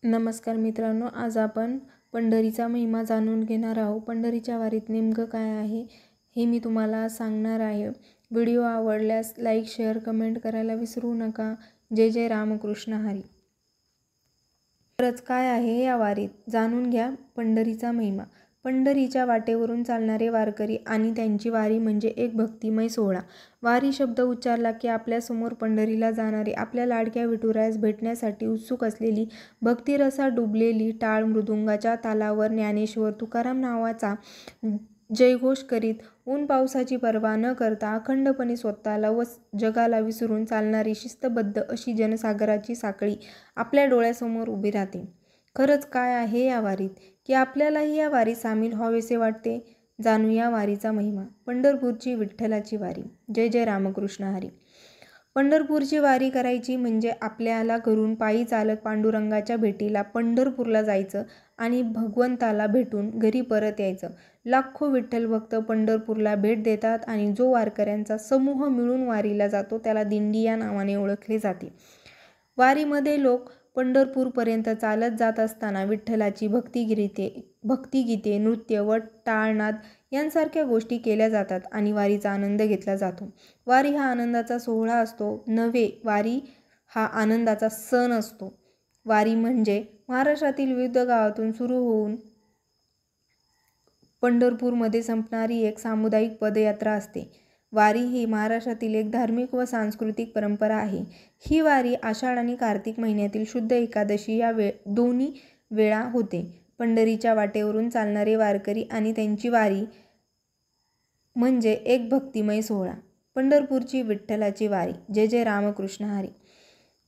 नमस्कार मित्रांनो, आज आपण पंढरीचा महिमा जाणून घेणार आहोत. पंढरीच्या वारीत नेमकं काय आहे हे मी तुम्हाला सांगणार आहे. व्हिडिओ आवडल्यास लाईक, शेअर, कमेंट करायला विसरू नका. जय जय रामकृष्ण हरी. खरंच काय आहे या वारीत जाणून घ्या. पंढरीचा महिमा. पंढरीच्या वाटेवरून चालणारे वारकरी आणि त्यांची वारी म्हणजे एक भक्तिमय सोहळा. वारी शब्द उच्चारला की आपल्यासमोर पंढरीला जाणारी, आपल्या लाडक्या विठुरायास भेटण्यासाठी उत्सुक असलेली, भक्तिरसात डुबलेली, टाळ मृदुंगाच्या तालावर ज्ञानेश्वर तुकाराम नावाचा जयघोष करीत, ऊन पावसाची पर्वा न करता अखंडपणे स्वतःला व जगाला विसरून चालणारी शिस्तबद्ध अशी जनसागराची साखळी आपल्या डोळ्यासमोर उभी राहते. खरंच काय आहे या वारीत की आपल्यालाही या वारीत सामील व्हावेसे वाटते. जाणूया वारीचा महिमा. पंढरपूरची विठ्ठलाची वारी. जय जय रामकृष्ण हरी. पंढरपूरची वारी करायची म्हणजे आपल्याला घरून पायी चालत पांडुरंगाच्या भेटीला पंढरपूरला जायचं आणि भगवंताला भेटून घरी परत यायचं. लाखो विठ्ठल भक्त पंढरपूरला भेट देतात आणि जो वारकऱ्यांचा समूह मिळून वारीला जातो त्याला दिंडी या नावाने ओळखले जाते. वारीमध्ये लोक पंढरपूरपर्यंत चालत जात असताना विठ्ठलाची भक्तिगीते, नृत्य व टाळनाद यांसारख्या गोष्टी केल्या जातात आणि वारीचा आनंद घेतला जातो. वारी हा आनंदाचा सोहळा असतो नव्हे, वारी हा आनंदाचा सण असतो. वारी म्हणजे महाराष्ट्रातील विविध गावातून सुरू होऊन पंढरपूरमध्ये संपणारी एक सामुदायिक पदयात्रा असते. वारी ही महाराष्ट्रातील एक धार्मिक व सांस्कृतिक परंपरा आहे. ही वारी आषाढ आणि कार्तिक महिन्यातील शुद्ध एकादशी या दोन्ही वेळा होते. पंढरीच्या वाटेवरून चालणारे वारकरी आणि त्यांची वारी म्हणजे एक भक्तिमय सोहळा. पंढरपूरची विठ्ठलाची वारी. जय जय रामकृष्ण हरी.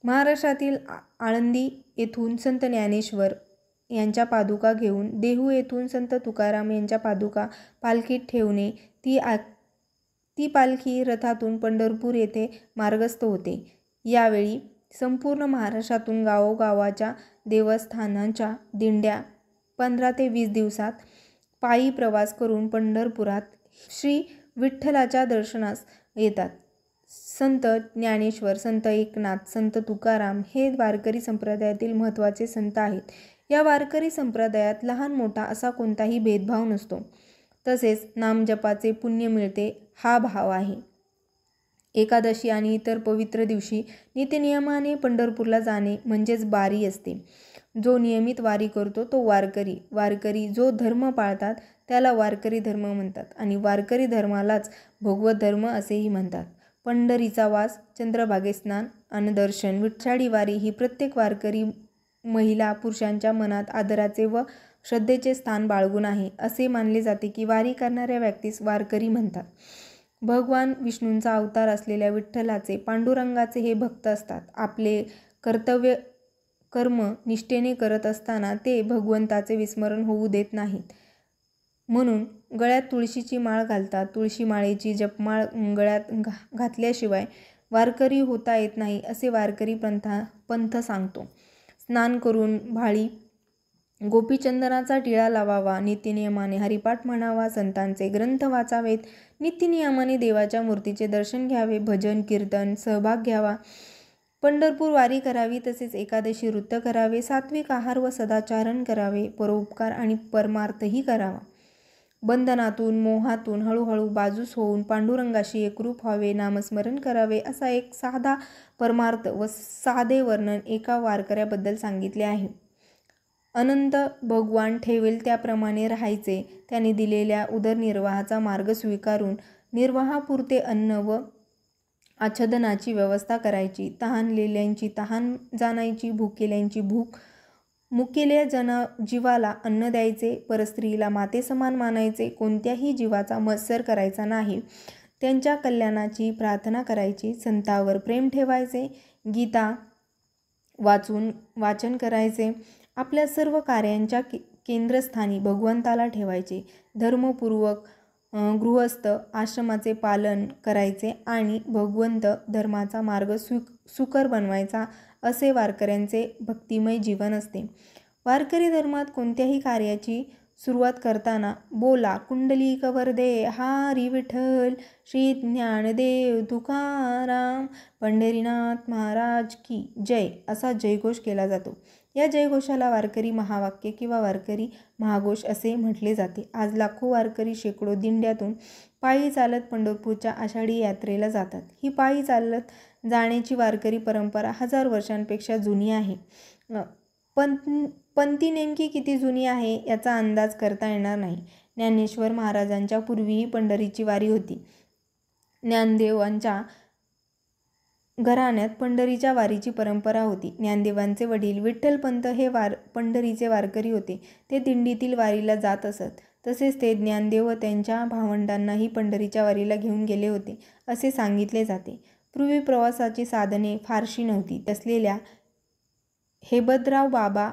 महाराष्ट्रातील आळंदी येथून संत ज्ञानेश्वर यांच्या पादुका घेऊन देहू येथून संत तुकाराम यांच्या पादुका पालखीत ठेवणे, ती पालखी रथातून पंढरपूर येथे मार्गस्थ होते. यावेळी संपूर्ण महाराष्ट्रातून गावोगावाच्या देवस्थानांच्या दिंड्या 15 ते 20 दिवसात पायी प्रवास करून पंढरपुरात श्री विठ्ठलाच्या दर्शनास येतात. संत ज्ञानेश्वर, संत एकनाथ, संत तुकाराम हे वारकरी संप्रदायातील महत्त्वाचे संत आहेत. या वारकरी संप्रदायात लहान मोठा असा कोणताही भेदभाव नसतो. तसेच नामजपाचे पुण्य मिळते हा भाव आहे. एकादशी आणि इतर पवित्र दिवशी नित्यनियमाने पंढरपूरला जाणे म्हणजेच वारी असते. जो नियमित वारी करतो तो वारकरी जो धर्म पाळतात त्याला वारकरी धर्म म्हणतात आणि वारकरी धर्मालाच भगवत धर्म असेही म्हणतात. पंढरीचा वास, चंद्रभागे स्नान आणि दर्शन. विठ्ठाळी वारी ही प्रत्येक वारकरी महिला पुरुषांच्या मनात आदराचे व श्रद्धेचे स्थान बाळगून आहे. असे मानले जाते की वारी करणाऱ्या व्यक्तीस वारकरी म्हणतात. भगवान विष्णूंचा अवतार असलेल्या विठ्ठलाचे, पांडुरंगाचे हे भक्त असतात. आपले कर्तव्य कर्म निष्ठेने करत असताना ते भगवंताचे विस्मरण होऊ देत नाहीत. म्हणून गळ्यात तुळशीची माळ घालतात. तुळशी माळेची जपमाळ गळ्यात घातल्याशिवाय वारकरी होता येत नाही असे वारकरी पंथ सांगतो. स्नान करून भाळी गोपीचंदनाचा टिळा लावावा, नित्यनियमाने हरिपाठ म्हणावा, संतांचे ग्रंथ वाचावेत, नित्यनियमाने देवाच्या मूर्तीचे दर्शन घ्यावे, भजन कीर्तन सहभाग घ्यावा, पंढरपूर वारी करावी, तसेच एकादशी व्रत करावे, सात्विक आहार व सदाचरण करावे, परोपकार आणि परमार्थही करावा. बंधनातून मोहातून हळूहळू बाजूस होऊन पांडुरंगाशी एकरूप व्हावे, नामस्मरण करावे असा एक साधा परमार्थ व साधे वर्णन एका वारकऱ्याबद्दल सांगितले आहे. अनंत भगवान ठेवेल त्याप्रमाणे राहायचे. त्याने दिलेल्या उदरनिर्वाहाचा मार्ग स्वीकारून निर्वाहापुरते अन्न व आच्छादनाची व्यवस्था करायची. तहानलेल्यांची तहान जाणायची, भुकेल्यांची भूक, मुकेल्या जीवाला अन्न द्यायचे, परस्त्रीला मातेसमान मानायचे, कोणत्याही जीवाचा मत्सर करायचा नाही, त्यांच्या कल्याणाची प्रार्थना करायची, संतांवर प्रेम ठेवायचे, गीता वाचन करायचे, आपल्या सर्व कार्यांच्या केंद्रस्थानी भगवंताला ठेवायचे, धर्मपूर्वक गृहस्थ आश्रमाचे पालन करायचे आणि भगवंत धर्माचा मार्ग सुकर बनवायचा असे वारकऱ्यांचे भक्तिमय जीवन असते. वारकरी धर्मात कोणत्याही कार्याची सुरुवात करताना बोला कुंडलिक वरदे हरी विठ्ठल श्री ज्ञानदेव तुकाराम पंढरीनाथ महाराज की जय असा जयघोष केला जातो. या जयघोषाला वारकरी महावाक्य किंवा वारकरी महाघोष असे म्हटले जाते. आज लाखो वारकरी शेकडो दिंड्यातून पायी चालत पंढरपूरच्या आषाढी यात्रेला जातात. ही पायी चालत जाण्याची वारकरी परंपरा 1000 वर्षांपेक्षा जुनी आहे. पण ती नेमकी किती जुनी आहे याचा अंदाज करता येणार नाही. ज्ञानेश्वर महाराजांच्या पूर्वीही पंढरीची वारी होती. ज्ञानदेवांच्या घराण्यात पंढरीच्या वारीची परंपरा होती. ज्ञानदेवांचे वडील विठ्ठलपंत हे पंढरीचे वारकरी होते. ते दिंडीतील वारीला जात असत. तसेच ते ज्ञानदेव व त्यांच्या भावंडांनाही पंढरीच्या वारीला घेऊन गेले होते असे सांगितले जाते. पूर्वी प्रवासाची साधने फारशी नव्हती असलेल्या हेबतराव बाबा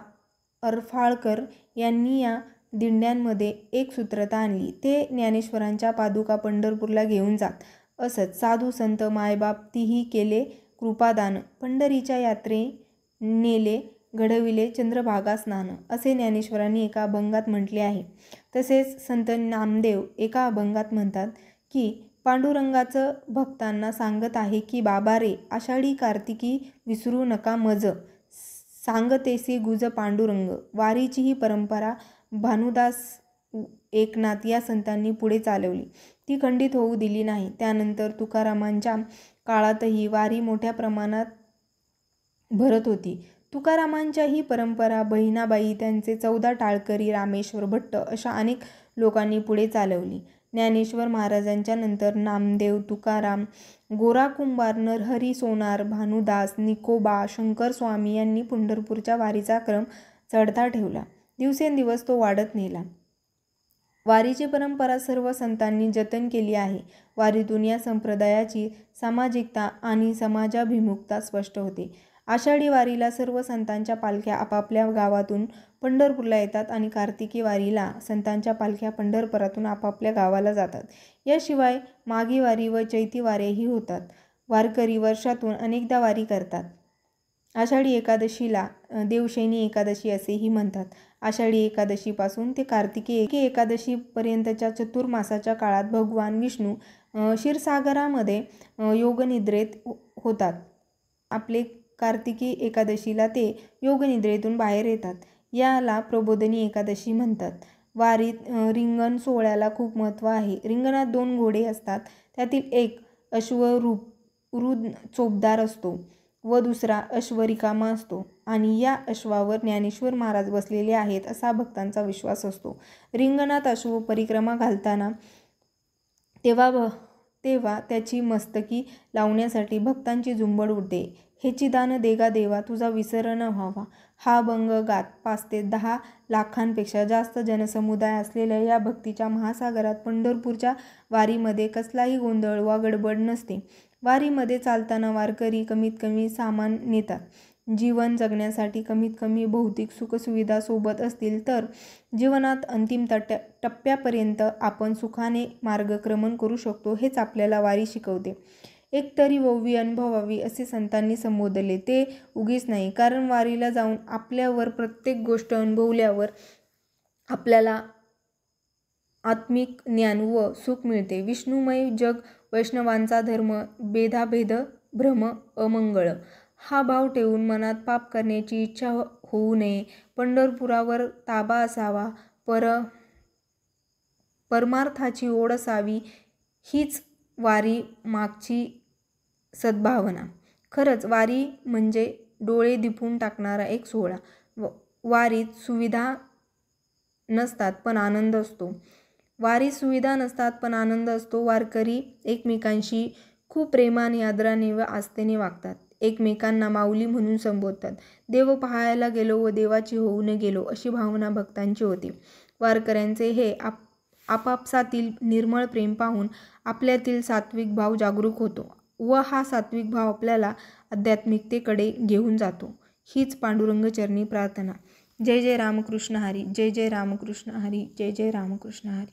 अर्फाळकर यांनी या दिंड्यांमध्ये एक सूत्रता आणली. ते ज्ञानेश्वरांच्या पादुका पंढरपूरला घेऊन जात असत. साधू संत मायबाप तीही केले कृपादान. पंढरीच्या यात्रे नेले घडविले चंद्रभागा स्नान असे ज्ञानेश्वरांनी एका अभंगात म्हटले आहे. तसेच संत नामदेव एका अभंगात म्हणतात की पांडुरंगाचं भक्तांना सांगत आहे की बाबा रे आषाढी कार्तिकी विसरू नका मज सांगतेसी गुज पांडुरंग. वारीची ही परंपरा भानुदास एकनाथ या संतांनी पुढे चालवली. ती खंडित होऊ दिली नाही. त्यानंतर तुकारामांच्या काळातही वारी मोठ्या प्रमाणात भरत होती. तुकारामांच्या ही परंपरा बहिणाबाई त्यांचे 14 टाळकरी रामेश्वर भट्ट अशा अनेक लोकांनी पुढे चालवली. ज्ञानेश्वर महाराजांच्या नंतर नामदेव तुकाराम गोरा कुंभार नरहरी सोनार भानुदास निकोबा शंकर स्वामी यांनी पंढरपूरच्या वारीचा क्रम चढता ठेवला. दिवसेंदिवस तो वाढत नेला. वारीची परंपरा सर्व संतांनी जतन केली आहे. वारीतून या संप्रदायाची सामाजिकता आणि समाजाभिमुखता स्पष्ट होते. आषाढी वारीला सर्व संतांच्या पालख्या आपापल्या गावातून पंढरपूरला येतात आणि कार्तिकी वारीला संतांच्या पालख्या पंढरपुरातून आपापल्या गावाला जातात. याशिवाय माघी वारी व चैती वाऱ्याही होतात. वारकरी वर्षातून अनेकदा वारी करतात. आषाढी एकादशीला देवशयनी एकादशी असेही म्हणतात. आषाढी एकादशीपासून ते कार्तिकी एकादशीपर्यंतच्या चतुर्मासाच्या काळात भगवान विष्णू क्षीरसागरामध्ये योगनिद्रेत होतात. आपले कार्तिकी एकादशीला ते योगनिद्रेतून बाहेर येतात. याला प्रबोधिनी एकादशी म्हणतात. वारीत रिंगण सोहळ्याला खूप महत्त्व आहे. रिंगणात 2 घोडे असतात. त्यातील एक अश्वरूढ चोपदार असतो व दुसरा अश्व रिकामा असतो आणि या अश्वावर ज्ञानेश्वर महाराज बसलेले आहेत असा भक्तांचा विश्वास असतो. रिंगणात अश्व परिक्रमा घालताना तेव्हा त्याची मस्तकी लावण्यासाठी भक्तांची झुंबड उडते. हेची दान देगा देवा तुझा विसर न व्हावा. हा अभंग गात 5 ते 10 लाखांपेक्षा जास्त जनसमुदाय असलेल्या या भक्तीच्या महासागरात पंढरपूरच्या वारीमध्ये कसलाही गोंधळ वा गडबड नसते. वारीमध्ये चालताना वारकरी कमीत कमी सामान नेतात. जीवन जगण्यासाठी कमीत कमी भौतिक सुखसुविधा सोबत असतील तर जीवनात अंतिम टप्प्यापर्यंत आपण सुखाने मार्गक्रमण करू शकतो हेच आपल्याला वारी शिकवते. एकतरी वोवी अनुभवावी असे संतांनी संबोधले ते उगीच नाही. कारण वारीला जाऊन आपल्यावर प्रत्येक गोष्ट अनुभवल्यावर आपल्याला आत्मिक ज्ञान व सुख मिळते. विष्णुमय जग वैष्णवांचा धर्म भेदाभेद भ्रम अमंगळ हा भाव ठेवून मनात पाप करण्याची इच्छा होऊ नये. पंढरपुरावर ताबा असावा. परमार्थाची ओढ असावी हीच वारी मागची सद्भावना. खरंच वारी म्हणजे डोळे दिपवून टाकणारा एक सोहळा. वारीत सुविधा नसतात पण आनंद असतो. वारकरी एकमेकांशी खूप प्रेमाने आदराने व आस्थेने वागतात. एकमेकांना माऊली म्हणून संबोधतात. देव पाहायला गेलो व देवाची होऊन गेलो अशी भावना भक्तांची होती. वारकऱ्यांचे हे आपापसातील निर्मळ प्रेम पाहून आपल्यातील सात्विक भाव जागरूक होतो व हा सात्विक भाव आपल्याला आध्यात्मिकतेकडे घेऊन जातो. हीच पांडुरंग चरणी प्रार्थना. जय जय रामकृष्ण हरी. जय जय रामकृष्ण हरी. जय जय रामकृष्ण हरी.